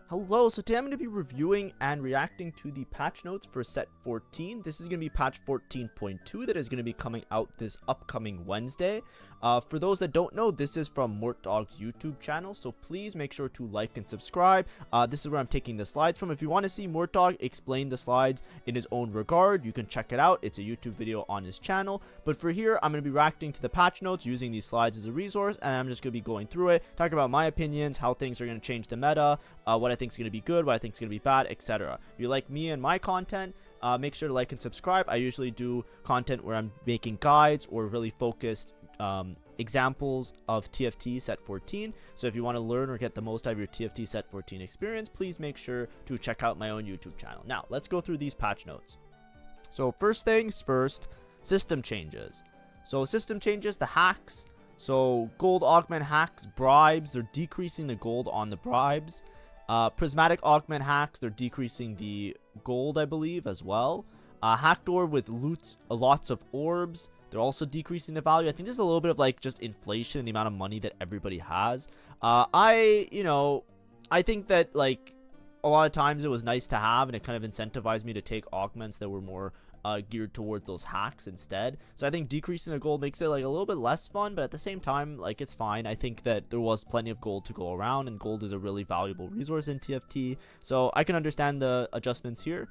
Hello, so today I'm going to be reviewing and reacting to the patch notes for set 14. This is going to be patch 14.2 that is going to be coming out this upcoming Wednesday. For those that don't know, this is from Mortdog's YouTube channel, so please make sure to like and subscribe. This is where I'm taking the slides from. If you want to see Mortdog explain the slides in his own regard, you can check it out. It's a YouTube video on his channel. But for here, I'm going to be reacting to the patch notes using these slides as a resource, and I'm just going to be going through it, talking about my opinions, how things are going to change the meta, what I think is going to be good, what I think is going to be bad, etc. If you like me and my content, make sure to like and subscribe. I usually do content where I'm making guides or really focused examples of TFT set 14. So if you want to learn or get the most out of your TFT set 14 experience, please make sure to check out my own YouTube channel. Now, let's go through these patch notes. So first things first, system changes. So system changes, the hacks. So gold augment hacks, bribes, they're decreasing the gold on the bribes. Prismatic augment hacks, they're decreasing the gold, I believe, as well. Hacked orb with lots of orbs, they're also decreasing the value. I think there's a little bit of like just inflation in the amount of money that everybody has. I think that like a lot of times it was nice to have, and it kind of incentivized me to take augments that were more geared towards those hacks instead. So I think decreasing the gold makes it like a little bit less fun, but at the same time, like, it's fine. I think that there was plenty of gold to go around, and gold is a really valuable resource in TFT, so I can understand the adjustments here.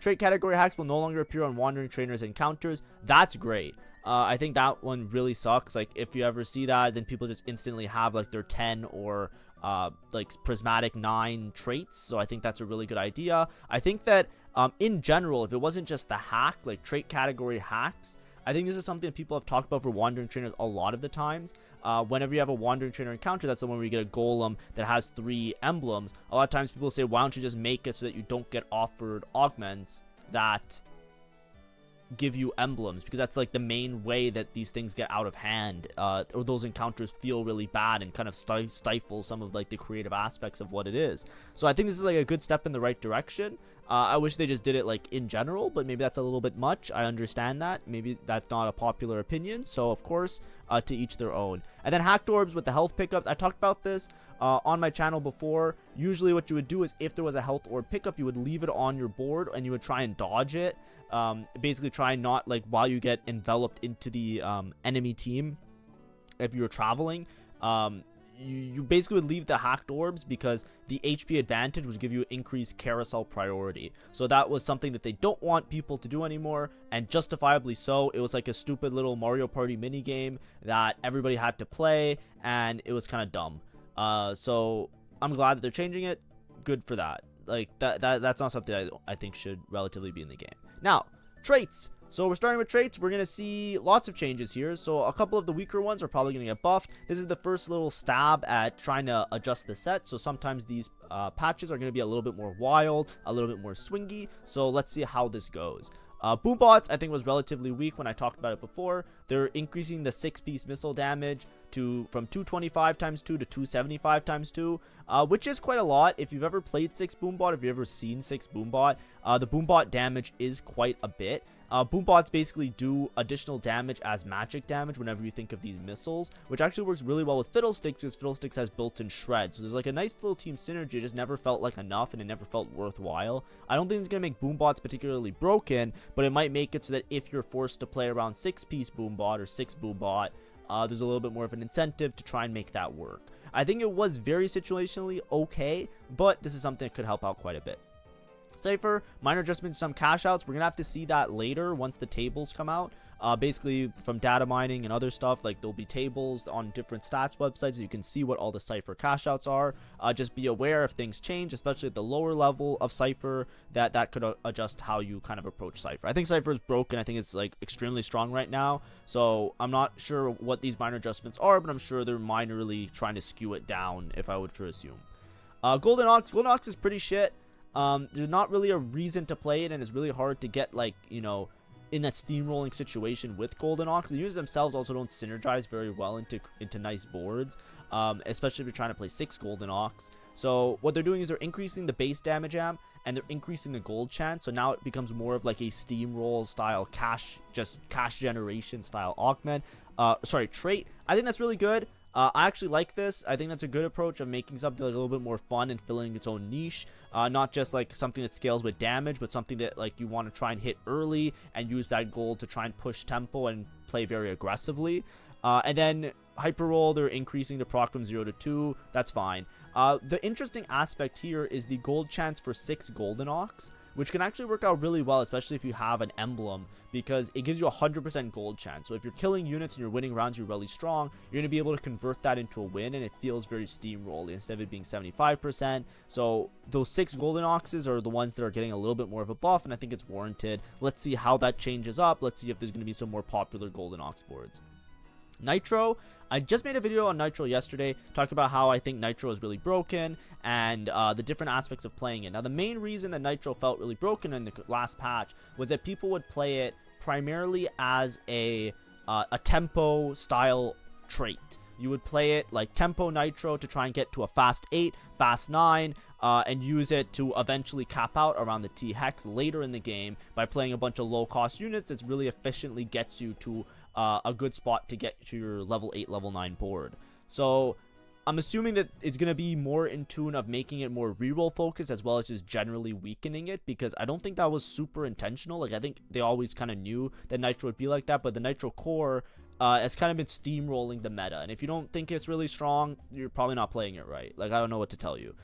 Trait category hacks will no longer appear on wandering trainers encounters. That's great. I think that one really sucks. Like, if you ever see that, then people just instantly have like their 10 or like prismatic 9 traits. So I think that's a really good idea. I think that in general, if it wasn't just the hack, like trait category hacks, I think this is something that people have talked about for wandering trainers a lot of the times. Whenever you have a wandering trainer encounter, that's the one where you get a golem that has 3 emblems. A lot of times people say, why don't you just make it so that you don't get offered augments that give you emblems, because that's like the main way that these things get out of hand, or those encounters feel really bad and kind of stifle some of like the creative aspects of what it is. So I think this is like a good step in the right direction. I wish they just did it like in general, but maybe that's a little bit much. I understand that. Maybe that's not a popular opinion. So of course, to each their own. And then hacked orbs with the health pickups. I talked about this on my channel before. Usually what you would do is if there was a health orb pickup, you would leave it on your board and you would try and dodge it. Basically try not, like, while you get enveloped into the enemy team, if you're traveling, you basically would leave the hacked orbs, because the HP advantage would give you increased carousel priority. So that was something that they don't want people to do anymore, and justifiably so. It was like a stupid little Mario Party mini game that everybody had to play, and it was kind of dumb. So I'm glad that they're changing it. Good for that. Like, that's not something I think should relatively be in the game. Now, traits. So we're starting with traits. We're going to see lots of changes here. So a couple of the weaker ones are probably going to get buffed. This is the first little stab at trying to adjust the set. So sometimes these patches are going to be a little bit more wild, a little bit more swingy. So let's see how this goes. Boombots, I think, was relatively weak when I talked about it before. They're increasing the 6-piece missile damage from 225 times 2 to 275 times 2, which is quite a lot. If you've ever played 6 Boombot, if you've ever seen 6 Boombot, the Boombot damage is quite a bit. Boombots basically do additional damage as magic damage whenever you think of these missiles, which actually works really well with Fiddlesticks, because Fiddlesticks has built-in shreds. So there's like a nice little team synergy. It just never felt like enough, and it never felt worthwhile. I don't think it's going to make Boombots particularly broken, but it might make it so that if you're forced to play around 6-piece Boombot or 6 Boombot, there's a little bit more of an incentive to try and make that work. I think it was very situationally okay, but this is something that could help out quite a bit. Cypher, minor adjustments, some cash outs. We're gonna have to see that later once the tables come out. Basically from data mining and other stuff, like there'll be tables on different stats websites so you can see what all the Cypher cash outs are. Just be aware if things change, especially at the lower level of Cypher, that could adjust how you kind of approach Cypher. I think Cypher is broken. I think it's like extremely strong right now, so I'm not sure what these minor adjustments are, but I'm sure they're minorly trying to skew it down, if I would to assume. Golden Ox is pretty shit. There's not really a reason to play it, and it's really hard to get, like, you know, in that steamrolling situation with Golden Ox. The units themselves also don't synergize very well into nice boards, especially if you're trying to play 6 Golden Ox. So what they're doing is they're increasing the base damage amp, and they're increasing the gold chance. So now it becomes more of like a steamroll style cash generation style augment. Trait. I think that's really good. I actually like this. I think that's a good approach of making something like a little bit more fun and filling its own niche. Not just like something that scales with damage, but something that like you want to try and hit early and use that gold to try and push tempo and play very aggressively. And then hyper roll, they're increasing the proc from 0 to 2. That's fine. The interesting aspect here is the gold chance for 6 golden ox, which can actually work out really well, especially if you have an emblem, because it gives you a 100% gold chance. So if you're killing units and you're winning rounds, you're really strong, you're going to be able to convert that into a win, and it feels very steamrolly instead of it being 75%. So those 6 golden oxes are the ones that are getting a little bit more of a buff, and I think it's warranted. Let's see how that changes up. Let's see if there's going to be some more popular golden ox boards. Nitro, I just made a video on Nitro yesterday talking about how I think Nitro is really broken and the different aspects of playing it. Now, the main reason that Nitro felt really broken in the last patch was that people would play it primarily as a tempo style trait. You would play it like tempo Nitro to try and get to a fast 8, fast 9, and use it to eventually cap out around the T hex later in the game by playing a bunch of low cost units that really efficiently gets you to a good spot to get to your level 8, level 9 board. So I'm assuming that it's going to be more in tune of making it more reroll focused as well as just generally weakening it, because I don't think that was super intentional. Like, I think they always kind of knew that Nitro would be like that, but the Nitro core has kind of been steamrolling the meta, and if you don't think it's really strong, you're probably not playing it right. Like, I don't know what to tell you.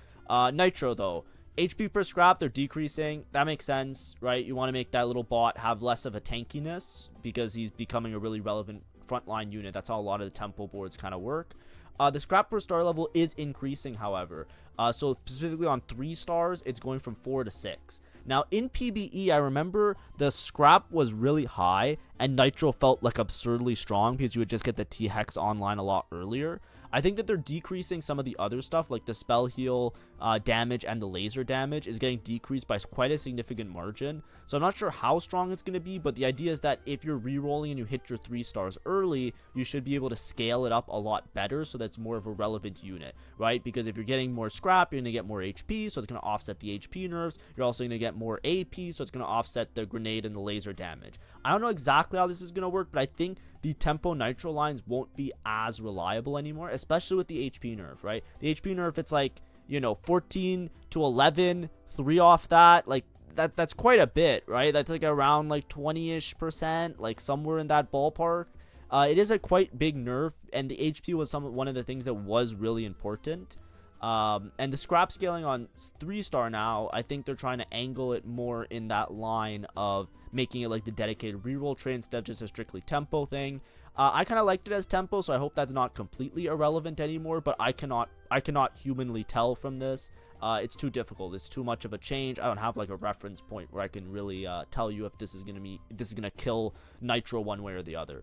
Nitro though, HP per scrap, they're decreasing. That makes sense, right? You want to make that little bot have less of a tankiness because he's becoming a really relevant frontline unit. That's how a lot of the tempo boards kind of work. The scrap per star level is increasing, however. So specifically on 3 stars, it's going from 4 to 6. Now, in PBE, I remember the scrap was really high, and Nitro felt like absurdly strong because you would just get the T-Hex online a lot earlier. I think that they're decreasing some of the other stuff, like the spell heal damage and the laser damage is getting decreased by quite a significant margin. So I'm not sure how strong it's going to be, but the idea is that if you're re-rolling and you hit your 3 stars early, you should be able to scale it up a lot better so that's more of a relevant unit, right? Because if you're getting more scrap, you're going to get more HP, so it's going to offset the HP nerfs. You're also going to get more AP, so it's going to offset the grenade and the laser damage. I don't know exactly how this is going to work, but I think the tempo Nitro lines won't be as reliable anymore, especially with the HP nerf, right? The HP nerf, it's like, you know, 14 to 11, 3 off that, like that's quite a bit, right? That's like around like 20-ish%, like somewhere in that ballpark. It is a quite big nerf, and the HP was one of the things that was really important. And the scrap scaling on 3-star now, I think they're trying to angle it more in that line of making it like the dedicated reroll trait instead of just a strictly tempo thing. I kind of liked it as tempo, so I hope that's not completely irrelevant anymore, but I cannot humanly tell from this. It's too difficult. It's too much of a change. I don't have like a reference point where I can really tell you if this is gonna kill Nitro one way or the other.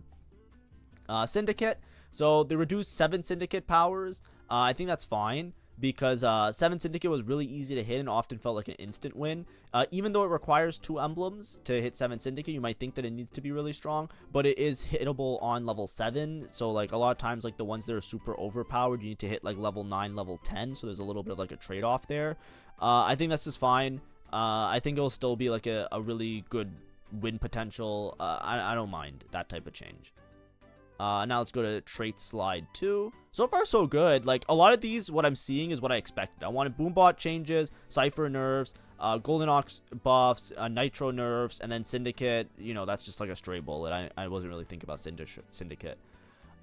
Syndicate. So they reduced 7 Syndicate powers. I think that's fine, because 7 Syndicate was really easy to hit and often felt like an instant win. Even though it requires 2 emblems to hit 7 Syndicate, you might think that it needs to be really strong, but it is hittable on level 7. So like a lot of times, like the ones that are super overpowered, you need to hit like level 9, level 10. So there's a little bit of like a trade-off there. I think that's just fine. I think it'll still be like a really good win potential. I don't mind that type of change. Now let's go to trait slide 2. So far so good. Like a lot of these, what I'm seeing is what I expected. I wanted Boombot changes, Cypher nerfs, Golden Ox buffs, Nitro nerfs, and then Syndicate. You know, that's just like a stray bullet. I wasn't really thinking about Syndicate.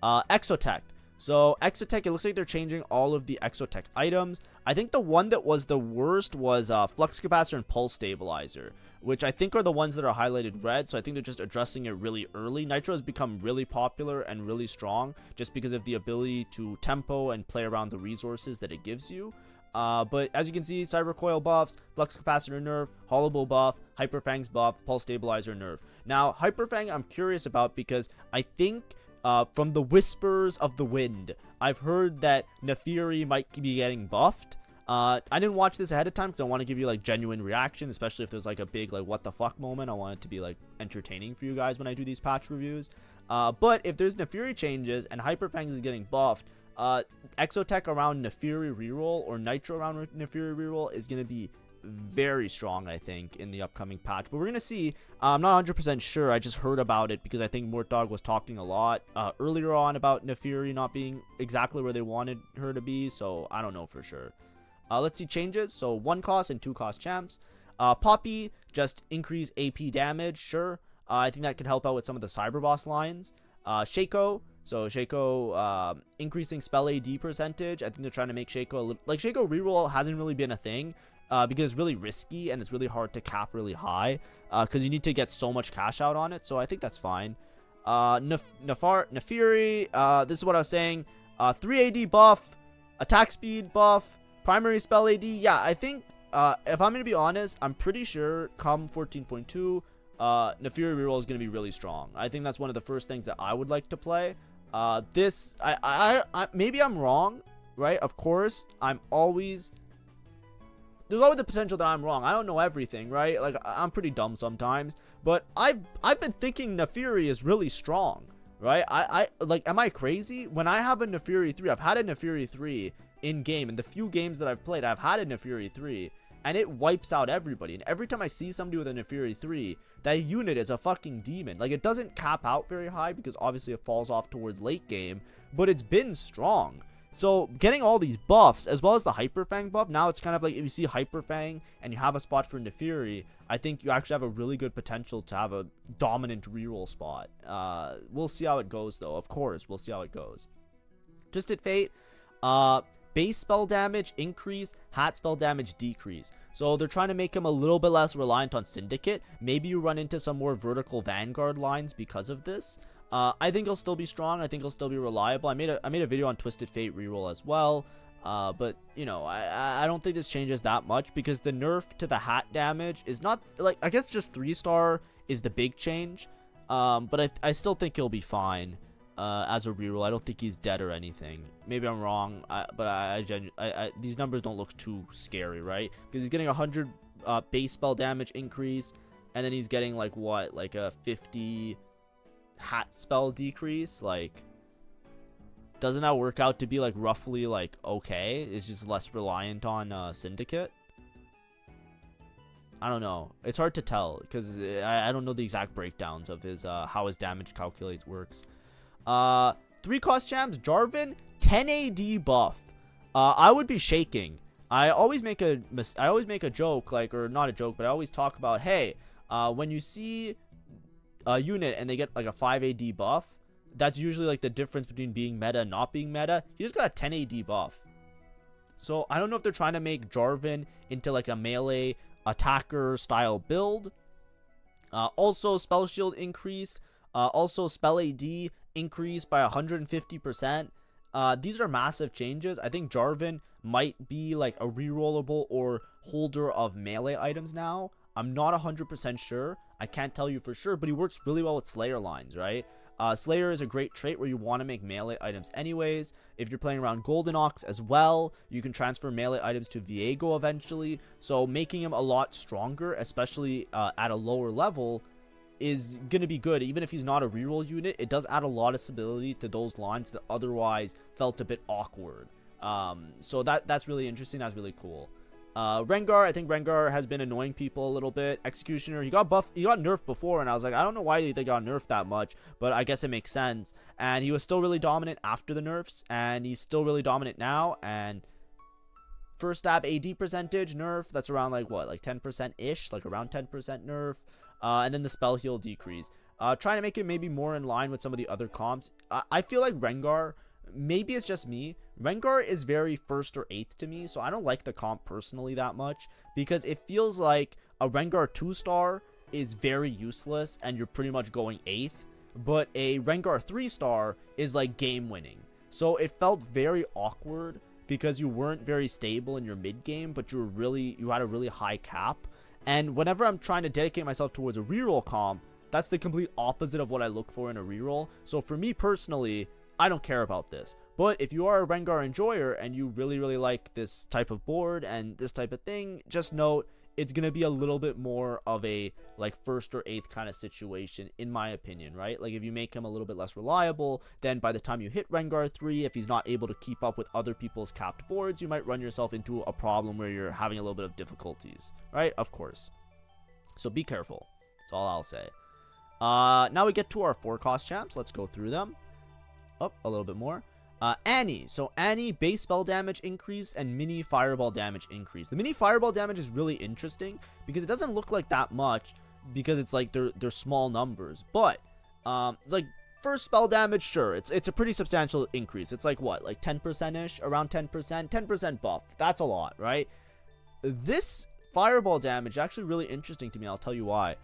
Exotech. So Exotech, it looks like they're changing all of the Exotech items. I think the one that was the worst was Flux Capacitor and Pulse Stabilizer, which I think are the ones that are highlighted red. So I think they're just addressing it really early. Nitro has become really popular and really strong just because of the ability to tempo and play around the resources that it gives you. But as you can see, Cyber Coil buffs, Flux Capacitor nerf, Hollow Bow buff, Hyper Fangs buff, Pulse Stabilizer nerf. Now, Hyper Fang I'm curious about because I think from the whispers of the wind, I've heard that Nefiri might be getting buffed. I didn't watch this ahead of time because I want to give you like genuine reaction, especially if there's like a big like what the fuck moment. I want it to be like entertaining for you guys when I do these patch reviews. But if there's Nefiri changes and Hyper Fangs is getting buffed, Exotech around Nefiri reroll or Nitro around Nefiri reroll is going to be very strong, I think, in the upcoming patch. But we're going to see. I'm not 100% sure. I just heard about it because I think Mortdog was talking a lot earlier on about Nefiri not being exactly where they wanted her to be. So I don't know for sure. Let's see changes. So 1 cost and 2 cost champs. Poppy, just increase AP damage. Sure. I think that could help out with some of the cyber boss lines. Shaco. So Shaco increasing spell AD percentage. I think they're trying to make Shaco a little, like, Shaco reroll hasn't really been a thing because it's really risky and it's really hard to cap really high because you need to get so much cash out on it. So I think that's fine. Nefiri, this is what I was saying. 3 AD buff, attack speed buff, primary spell AD. Yeah, I think if I'm gonna be honest, I'm pretty sure come 14.2. Nefiri reroll is going to be really strong. I think that's one of the first things that I would like to play. This, maybe I'm wrong, right? Of course, there's always the potential that I'm wrong. I don't know everything, right? Like, I'm pretty dumb sometimes, but I've been thinking Nefiri is really strong, right? Like, am I crazy? When I have a Nefiri 3, I've had a Nefiri 3 in game. In the few games that I've played, I've had a Nefiri 3. And it wipes out everybody. And every time I see somebody with a Nefiri 3, that unit is a fucking demon. Like, it doesn't cap out very high because obviously it falls off towards late game. But it's been strong. So, getting all these buffs, as well as the Hyper Fang buff, now it's kind of like if you see Hyper Fang and you have a spot for Nefiri, I think you actually have a really good potential to have a dominant reroll spot. We'll see how it goes, though. Of course, we'll see how it goes. Twisted Fate. Base spell damage increase, hat spell damage decrease. So they're trying to make him a little bit less reliant on Syndicate. Maybe you run into some more vertical Vanguard lines because of this. I think he'll still be strong. I think he'll still be reliable. I made a video on Twisted Fate reroll as well. But you know, I don't think this changes that much because the nerf to the hat damage is not, like, I guess just 3-star is the big change. But I still think he'll be fine. As a reroll, I don't think he's dead or anything. Maybe I'm wrong, but these numbers don't look too scary, right? Because he's getting 100 base spell damage increase, and then he's getting like what, like a 50 hat spell decrease. Like, doesn't that work out to be like roughly like okay? It's just less reliant on Syndicate. I don't know. It's hard to tell because I don't know the exact breakdowns of his how his damage calculates works. 3 cost champs, Jarvan, 10 AD buff. I would be shaking. I always make a joke, like, or not a joke, but I always talk about, hey, when you see a unit and they get like a 5 AD buff, that's usually like the difference between being meta and not being meta. He just got a 10 AD buff. So I don't know if they're trying to make Jarvan into like a melee attacker style build. Also spell shield increased. Also spell AD increased by 150%. These are massive changes. I think Jarvan might be like a rerollable or holder of melee items now. I'm not 100% sure. I can't tell you for sure, but he works really well with Slayer lines, right? Slayer is a great trait where you want to make melee items anyways. If you're playing around Golden Ox as well, you can transfer melee items to Viego eventually. So making him a lot stronger, especially at a lower level, is going to be good. Even if he's not a reroll unit, it does add a lot of stability to those lines that otherwise felt a bit awkward. So that's really interesting. That's really cool. Rengar, I think Rengar has been annoying people a little bit. Executioner, he got nerfed before, and I was like, I don't know why they got nerfed that much, but I guess it makes sense. And he was still really dominant after the nerfs, and he's still really dominant now. And first stab AD percentage nerf, that's around like what, like 10% ish, like around 10% nerf. And then the spell heal decrease. Trying to make it maybe more in line with some of the other comps. I feel like Rengar, maybe it's just me, Rengar is very first or eighth to me, so I don't like the comp personally that much, because it feels like a Rengar 2-star is very useless and you're pretty much going eighth, but a Rengar 3-star is like game winning. So it felt very awkward because you weren't very stable in your mid game, but you had a really high cap. And whenever I'm trying to dedicate myself towards a reroll comp, that's the complete opposite of what I look for in a reroll. So for me personally, I don't care about this. But if you are a Rengar enjoyer and you really like this type of board and this type of thing, just note it's going to be a little bit more of a like first or eighth kind of situation, in my opinion, right? Like if you make him a little bit less reliable, then by the time you hit Rengar 3, if he's not able to keep up with other people's capped boards, you might run yourself into a problem where you're having a little bit of difficulties, right? Of course. So be careful. That's all I'll say. Now we get to our 4-cost champs. Let's go through them. Up a little bit more. Annie. So Annie, base spell damage increased and mini fireball damage increased. The mini fireball damage is really interesting because it doesn't look like that much because it's like they're small numbers. But it's like first spell damage, sure, it's a pretty substantial increase. It's like what, like 10%ish, around 10% buff. That's a lot, right? This fireball damage is actually really interesting to me. I'll tell you why.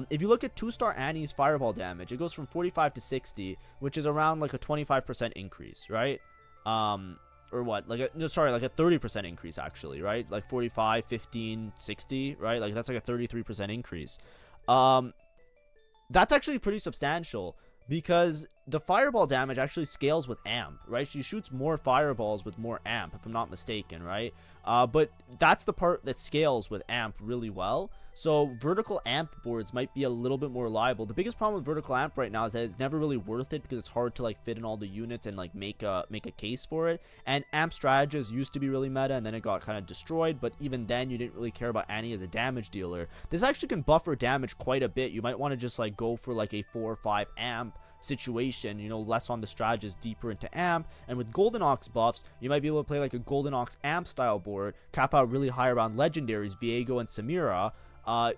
If you look at 2-star Annie's fireball damage, it goes from 45 to 60, which is around like a 25% increase, right? Or what? Like a 30% increase actually, right? Like 45, 15, 60, right? Like that's like a 33% increase. That's actually pretty substantial because the fireball damage actually scales with amp, right? She shoots more fireballs with more amp, if I'm not mistaken, right? But that's the part that scales with amp really well. So vertical amp boards might be a little bit more reliable. The biggest problem with vertical amp right now is that it's never really worth it because it's hard to like fit in all the units and like make a case for it. And amp strategies used to be really meta and then it got kind of destroyed, but even then you didn't really care about Annie as a damage dealer. This actually can buffer damage quite a bit. You might want to just like go for like a 4 or 5 amp situation, you know, less on the strategies, deeper into amp. And with Golden Ox buffs, you might be able to play like a Golden Ox amp style board, cap out really high around legendaries, Viego and Samira.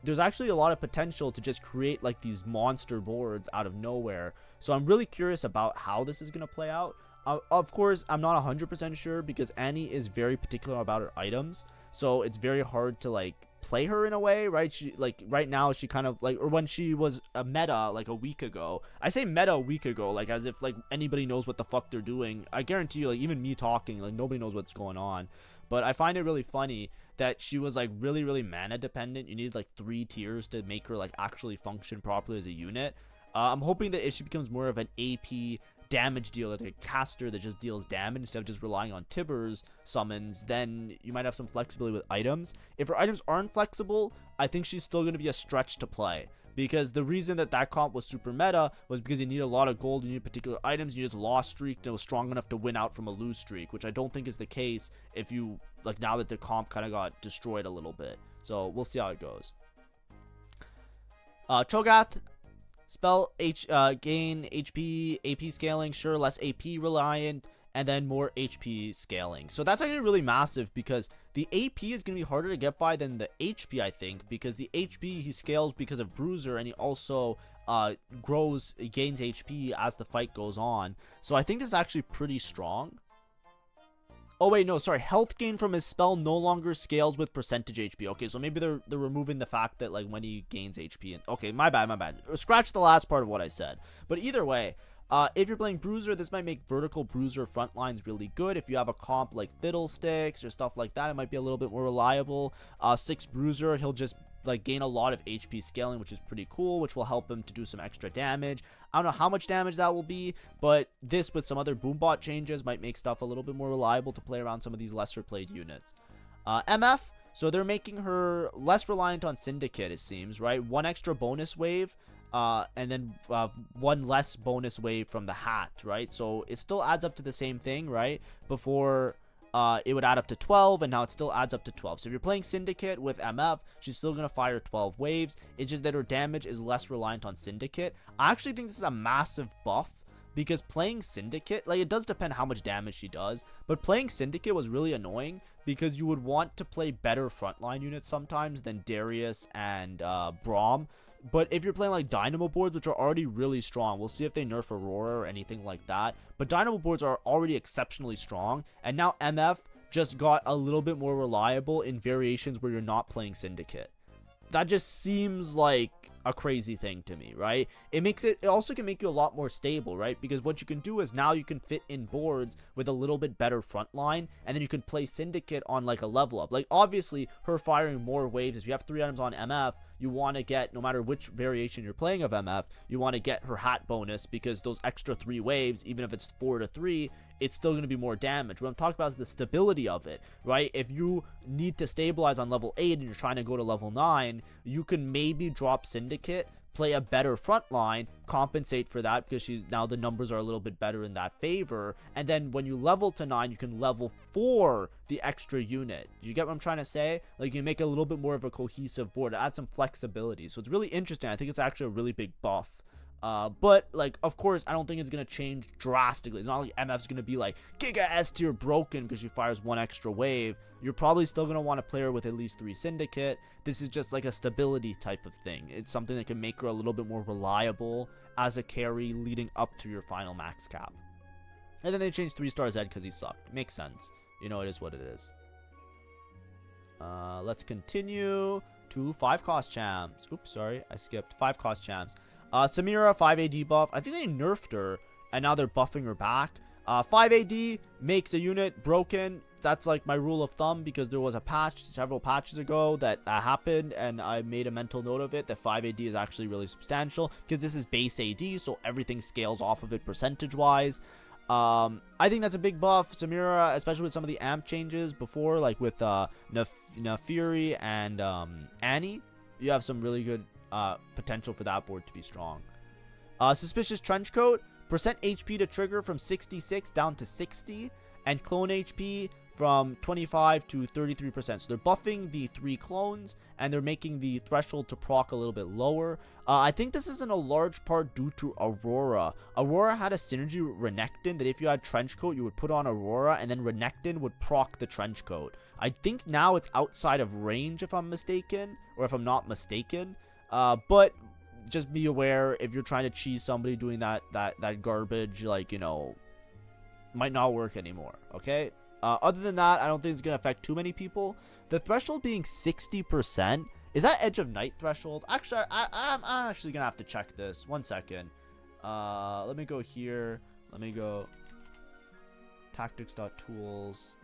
There's actually a lot of potential to just create like these monster boards out of nowhere. So I'm really curious about how this is going to play out. Of course, I'm not 100% sure because Annie is very particular about her items. So it's very hard to like play her in a way, right? She like right now she kind of like, or when she was a meta like a week ago. I say meta a week ago like as if like anybody knows what the fuck they're doing. I guarantee you, like even me talking, like nobody knows what's going on. But I find it really funny that she was like really mana dependent. You need like 3 tiers to make her like actually function properly as a unit. I'm hoping that if she becomes more of an AP damage dealer, like a caster that just deals damage instead of just relying on Tibbers summons, then you might have some flexibility with items. If her items aren't flexible, I think she's still going to be a stretch to play. Because the reason that comp was super meta was because you need a lot of gold, you need particular items, and you just lost streak and it was strong enough to win out from a lose streak, which I don't think is the case if you, like now that the comp kind of got destroyed a little bit. So we'll see how it goes. Cho'Gath, spell gain HP, AP scaling, sure, less AP reliant, and then more HP scaling. So that's actually really massive because the AP is going to be harder to get by than the HP, I think, because the HP he scales because of Bruiser, and he also gains HP as the fight goes on. So I think this is actually pretty strong. Oh wait, no, sorry, health gain from his spell no longer scales with percentage HP. Okay, so maybe they're removing the fact that like when he gains HP. And okay, my bad. Scratch the last part of what I said. But either way, if you're playing Bruiser, this might make vertical Bruiser front lines really good. If you have a comp like Fiddlesticks or stuff like that, it might be a little bit more reliable. 6 Bruiser, he'll just like gain a lot of HP scaling, which is pretty cool, which will help him to do some extra damage. I don't know how much damage that will be, but this with some other Boombot changes might make stuff a little bit more reliable to play around some of these lesser played units. MF, so they're making her less reliant on Syndicate, it seems, right? 1 extra bonus wave, and then 1 less bonus wave from the hat, right? So it still adds up to the same thing, right? Before it would add up to 12, and now it still adds up to 12. So if you're playing Syndicate with MF, she's still going to fire 12 waves. It's just that her damage is less reliant on Syndicate. I actually think this is a massive buff because playing Syndicate, like, it does depend how much damage she does, but playing Syndicate was really annoying because you would want to play better frontline units sometimes than Darius and Braum. But if you're playing like Dynamo boards, which are already really strong, we'll see if they nerf Aurora or anything like that. But Dynamo boards are already exceptionally strong. And now MF just got a little bit more reliable in variations where you're not playing Syndicate. That just seems like a crazy thing to me, right? It also can make you a lot more stable, right? Because what you can do is now you can fit in boards with a little bit better front line, and then you can play Syndicate on like a level up. Like obviously her firing more waves, if you have 3 items on MF, you want to get, no matter which variation you're playing of MF, you want to get her hat bonus, because those extra 3 waves, even if it's 4 to 3, it's still going to be more damage. What I'm talking about is the stability of it, right? If you need to stabilize on level 8 and you're trying to go to level 9, you can maybe drop Syndicate, play a better front line, compensate for that, because now the numbers are a little bit better in that favor, and then when you level to 9, you can level 4 the extra unit. You get what I'm trying to say? Like, you make a little bit more of a cohesive board, add some flexibility. So it's really interesting. I think it's actually a really big buff. But like, of course, I don't think it's gonna change drastically. It's not like MF's gonna be like Giga S tier broken because she fires 1 extra wave. You're probably still gonna want to play her with at least 3 Syndicate. This is just like a stability type of thing. It's something that can make her a little bit more reliable as a carry leading up to your final max cap. And then they changed 3-star Zed because he sucked. Makes sense. You know, it is what it is. Let's continue to 5 cost champs. Oops, sorry, I skipped 5 cost champs. Samira, 5 AD buff. I think they nerfed her, and now they're buffing her back. 5 AD makes a unit broken. That's like my rule of thumb, because there was a patch several patches ago that happened, and I made a mental note of it, that 5 AD is actually really substantial, because this is base AD, so everything scales off of it percentage-wise. I think that's a big buff. Samira, especially with some of the amp changes before, like with Nafiri and Annie, you have some really good potential for that board to be strong. Suspicious Trenchcoat, percent HP to trigger from 66 down to 60, and clone HP from 25 to 33%. So they're buffing the 3 clones, and they're making the threshold to proc a little bit lower. I think this is in a large part due to Aurora. Aurora had a synergy with Renekton that if you had Trenchcoat, you would put on Aurora, and then Renekton would proc the Trenchcoat. I think now it's outside of range, if I'm mistaken, or if I'm not mistaken. But just be aware, if you're trying to cheese somebody doing that garbage, like, you know, might not work anymore, okay? Other than that, I don't think it's going to affect too many people. The threshold being 60%, is that Edge of Night threshold? Actually, I'm actually going to have to check this. 1 second. Let me go here. Let me go tactics.tools.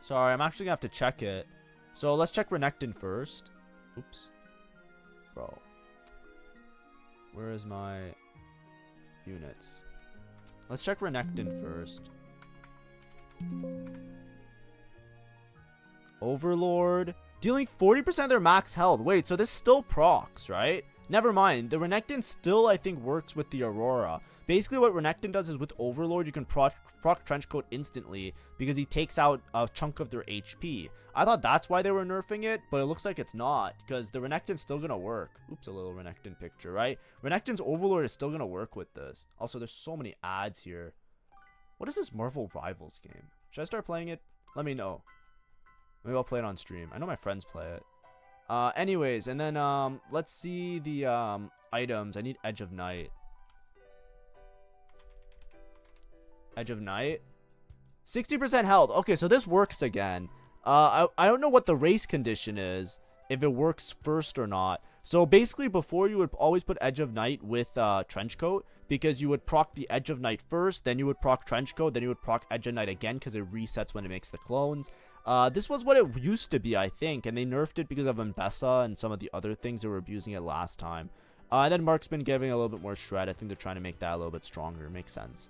Sorry, I'm actually going to have to check it. So let's check Renekton first. Oops. Bro. Where is my units? Let's check Renekton first. Overlord. Dealing 40% of their max health. Wait, so this still procs, right? Never mind. The Renekton still, I think, works with the Aurora. Basically, what Renekton does is with Overlord, you can proc Trenchcoat instantly because he takes out a chunk of their HP. I thought that's why they were nerfing it, but it looks like it's not, because the Renekton's still going to work. Oops, a little Renekton picture, right? Renekton's Overlord is still going to work with this. Also, there's so many ads here. What is this Marvel Rivals game? Should I start playing it? Let me know. Maybe I'll play it on stream. I know my friends play it. Anyways, and then let's see the items. I need Edge of Night. Edge of Night. 60% health. Okay, so this works again. I don't know what the race condition is, if it works first or not. So basically, before you would always put Edge of Night with Trenchcoat, because you would proc the Edge of Night first, then you would proc Trenchcoat, then you would proc Edge of Night again, because it resets when it makes the clones. This was what it used to be, I think, and they nerfed it because of Mbessa and some of the other things that were abusing it last time. And then Mark's been giving a little bit more shred. I think they're trying to make that a little bit stronger. Makes sense.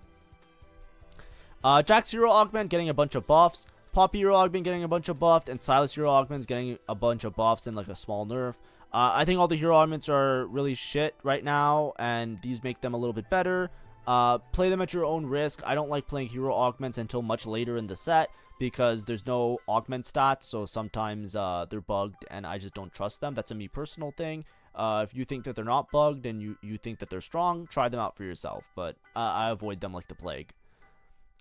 Jack's Hero Augment getting a bunch of buffs. Poppy Hero Augment getting a bunch of buffed. And Silas Hero Augment's getting a bunch of buffs and like a small nerf. I think all the Hero Augments are really shit right now, and these make them a little bit better. Play them at your own risk. I don't like playing Hero Augments until much later in the set, because there's no augment stats, so sometimes they're bugged and I just don't trust them. That's a me personal thing. If you think that they're not bugged and you think that they're strong, try them out for yourself, but I avoid them like the plague.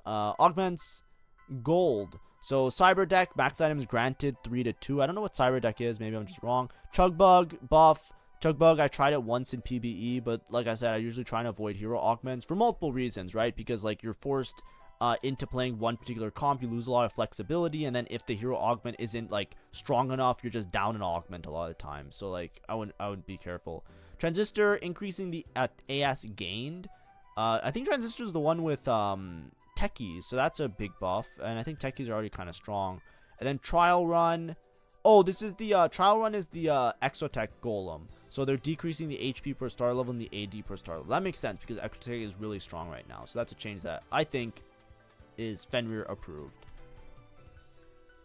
Augments, gold. So Cyber Deck, max items granted 3 to 2. I don't know what Cyber Deck is, maybe I'm just wrong. Chugbug, buff. Chugbug, I tried it once in PBE, but like I said, I usually try and avoid hero augments for multiple reasons, right? Because like you're forced into playing one particular comp, you lose a lot of flexibility, and then if the hero augment isn't like strong enough, you're just down an augment a lot of times. So like I would be careful. Transistor, increasing the AS gained. I think Transistor is the one with Techies, so that's a big buff, and I think Techies are already kind of strong. And then Trial Run. Oh, this is the trial run is the Exotech golem. So they're decreasing the HP per star level and the AD per star level. That makes sense because Exotech is really strong right now. So that's a change that I think is Fenrir approved.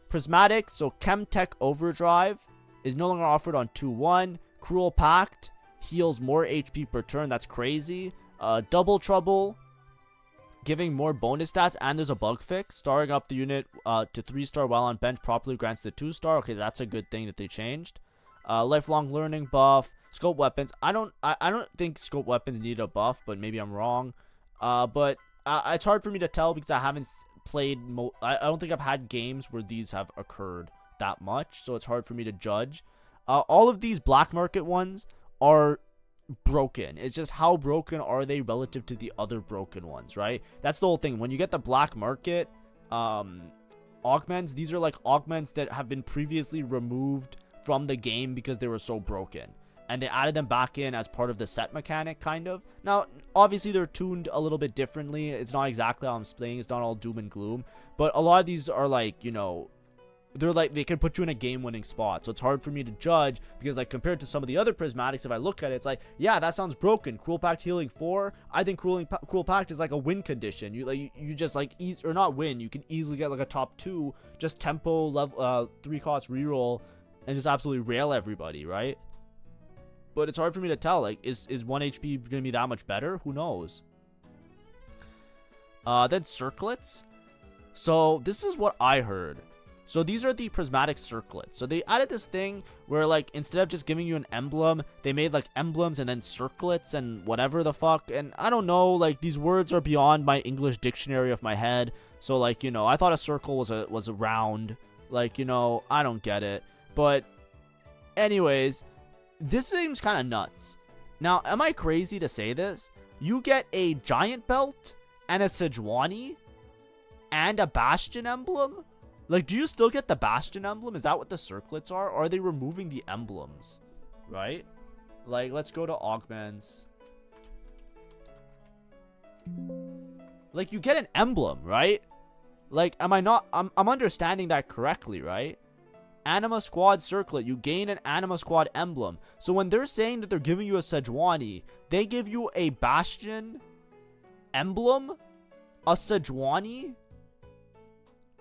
Prismatic, so Chemtech Overdrive is no longer offered on 2-1. Cruel Pact heals more HP per turn. That's crazy. Double Trouble, giving more bonus stats, and there's a bug fix. Starring up the unit to 3-star while on bench properly grants the 2-star. Okay, that's a good thing that they changed. Lifelong learning buff. Scope weapons. I don't think scope weapons need a buff, but maybe I'm wrong. But it's hard for me to tell because I haven't played. I don't think I've had games where these have occurred that much, so it's hard for me to judge. All of these black market ones are broken. It's just how broken are they relative to the other broken ones, right? That's the whole thing. When you get the black market augments, these are like augments that have been previously removed from the game because they were so broken, and they added them back in as part of the set mechanic, kind of. Now obviously they're tuned a little bit differently. It's not exactly how I'm playing. It's not all doom and gloom, but a lot of these are like, you know, they're like, they can put you in a game-winning spot. So it's hard for me to judge because, like, compared to some of the other prismatics, if I look at it, it's like, yeah, that sounds broken. Cruel Pact healing 4. I think Cruel Pact is like a win condition. You just like or not win. You can easily get like a top 2, just tempo level 3 cost reroll, and just absolutely rail everybody, right? But it's hard for me to tell. Like, is 1 HP gonna be that much better? Who knows? Then circlets. So this is what I heard. So these are the prismatic circlets. So they added this thing where, like, instead of just giving you an emblem, they made like emblems and then circlets and whatever the fuck. And I don't know, like, these words are beyond my English dictionary of my head. So, like, you know, I thought a circle was a round. Like, you know, I don't get it. But anyways, this seems kind of nuts. Now, am I crazy to say this? You get a giant belt and a Sejuani and a Bastion emblem? Like, do you still get the Bastion emblem? Is that what the circlets are? Or are they removing the emblems? Right? Like, let's go to augments. Like, you get an emblem, right? Like, am I not... I'm understanding that correctly, right? Anima Squad Circlet. You gain an Anima Squad emblem. So when they're saying that they're giving you a Sejuani, they give you a Bastion emblem, a Sejuani,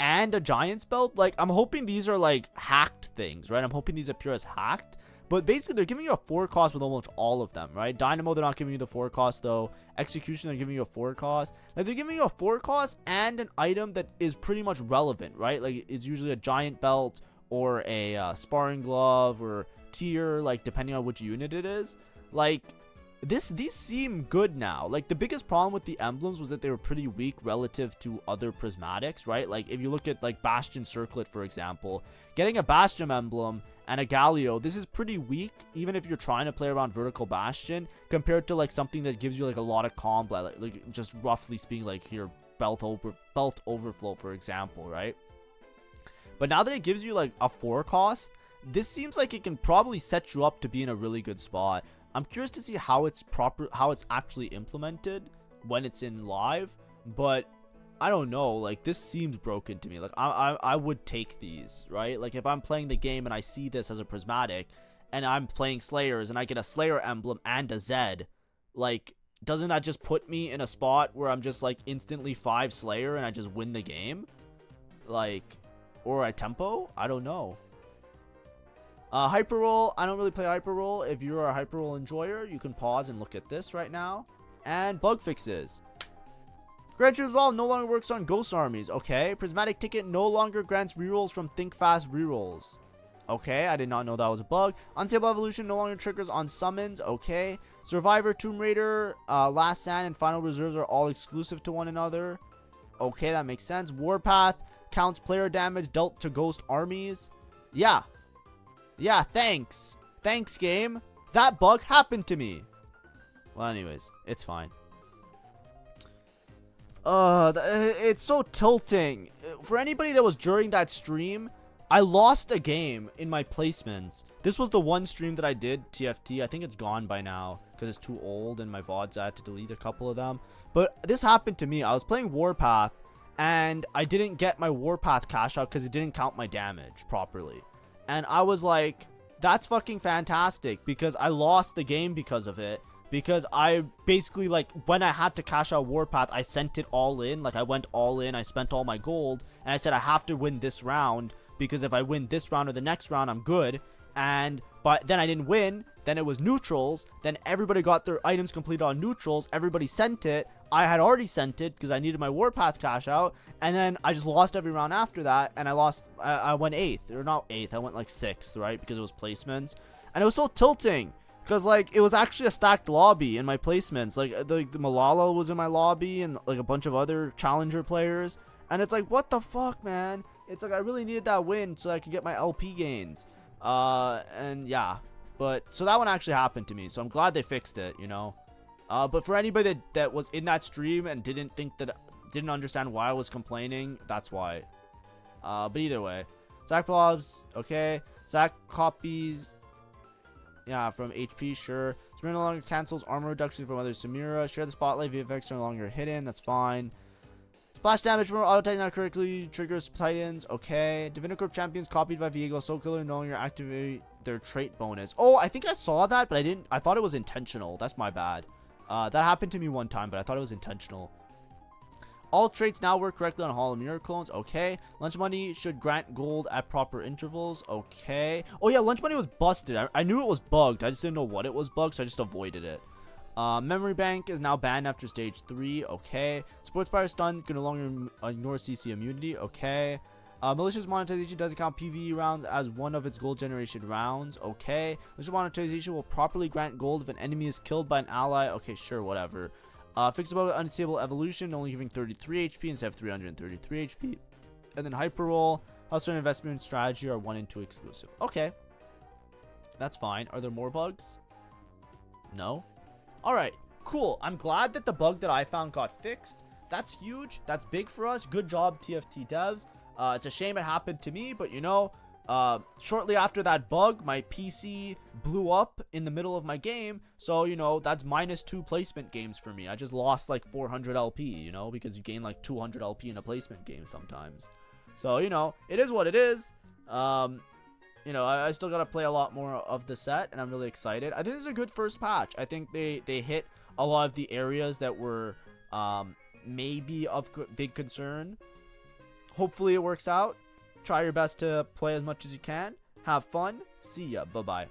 and a Giant's Belt. Like, I'm hoping these are like hacked things, right? I'm hoping these appear as hacked. But basically, they're giving you a 4 cost with almost all of them, right? Dynamo, they're not giving you the 4 cost, though. Execution, they're giving you a 4 cost. Like, they're giving you a 4 cost and an item that is pretty much relevant, right? Like, it's usually a Giant Belt or a Sparring Glove or Tier, like, depending on which unit it is. Like, these seem good now. Like, the biggest problem with the emblems was that they were pretty weak relative to other prismatics, right? Like, if you look at, like, Bastion Circlet, for example, getting a Bastion emblem and a Galio, this is pretty weak, even if you're trying to play around Vertical Bastion, compared to, like, something that gives you, like, a lot of combo, like just roughly speaking, like, here, Belt Overflow, for example, right? But now that it gives you, like, a 4 cost, this seems like it can probably set you up to be in a really good spot. I'm curious to see how it's actually implemented when it's in live, but I don't know. Like, this seems broken to me. Like, I would take these, right? Like, if I'm playing the game and I see this as a prismatic, and I'm playing Slayers and I get a Slayer emblem and a Zed, like, doesn't that just put me in a spot where I'm just like instantly 5 Slayer and I just win the game? Like, or a tempo? I don't know. Hyper roll. I don't really play hyper roll. If you're a hyper roll enjoyer, you can pause and look at this right now. And bug fixes. Grand Resolve no longer works on ghost armies. Okay. Prismatic Ticket no longer grants rerolls from Think Fast rerolls. Okay, I did not know that was a bug. Unstable Evolution no longer triggers on summons. Okay. Survivor, Tomb Raider, Last Stand, and Final Reserves are all exclusive to one another. Okay, that makes sense. Warpath counts player damage dealt to ghost armies. Yeah. Yeah, thanks. Thanks, game. That bug happened to me. Well, anyways, it's fine. It's so tilting. For anybody that was during that stream, I lost a game in my placements. This was the one stream that I did, TFT. I think it's gone by now because it's too old and my VODs, I had to delete a couple of them. But this happened to me. I was playing Warpath and I didn't get my Warpath cash out because it didn't count my damage properly. And I was like, that's fucking fantastic, because I lost the game because of it. Because I basically, like, when I had to cash out Warpath, I sent it all in. Like, I went all in. I spent all my gold. And I said, I have to win this round, because if I win this round or the next round, I'm good. But then I didn't win. Then it was neutrals. Then everybody got their items completed on neutrals. Everybody sent it. I had already sent it because I needed my Warpath cash out. And then I just lost every round after that. And I lost. I went 8th. Or not 8th. I went like 6th, right? Because it was placements. And it was so tilting. Because, like, it was actually a stacked lobby in my placements. Like, the Malala was in my lobby and, like, a bunch of other challenger players. And it's like, what the fuck, man? It's like, I really needed that win so I could get my LP gains. And, yeah. But, so that one actually happened to me. So I'm glad they fixed it, you know? But for anybody that was in that stream and didn't understand why I was complaining, that's why. But either way. Zach Blobs, okay. Zach copies... Yeah, from HP, sure. Samira no longer cancels armor reduction from other Samira. Share the spotlight. VFX are no longer hidden. That's fine. Splash damage from auto titan not correctly triggers titans. Okay. Divinicorp champions copied by Viego. Soul Killer no longer activate their trait bonus. Oh, I think I saw that, but I didn't. I thought it was intentional. That's my bad. That happened to me one time, but I thought it was intentional. All traits now work correctly on Hall of Mirror clones. Okay. Lunch money should grant gold at proper intervals. Okay. Oh, yeah. Lunch money was busted. I knew it was bugged. I just didn't know what it was bugged, so I just avoided it. Memory bank is now banned after stage 3. Okay. Sports Fire stun can no longer ignore CC immunity. Okay. Malicious monetization doesn't count PvE rounds as one of its gold generation rounds. Okay. Malicious monetization will properly grant gold if an enemy is killed by an ally. Okay, sure, whatever. Fixed above unstable evolution, only giving 33 HP instead of 333 HP. And then hyper roll, hustle and investment strategy are 1 and 2 exclusive. Okay. That's fine. Are there more bugs? No. Alright, cool. I'm glad that the bug that I found got fixed. That's huge. That's big for us. Good job, TFT devs. It's a shame it happened to me, but you know, shortly after that bug, my PC blew up in the middle of my game. So, you know, that's -2 placement games for me. I just lost like 400 LP, you know, because you gain like 200 LP in a placement game sometimes. So, you know, it is what it is. You know, I still got to play a lot more of the set, and I'm really excited. I think this is a good first patch. I think they hit a lot of the areas that were maybe of big concern. Hopefully it works out. Try your best to play as much as you can. Have fun. See ya. Bye-bye.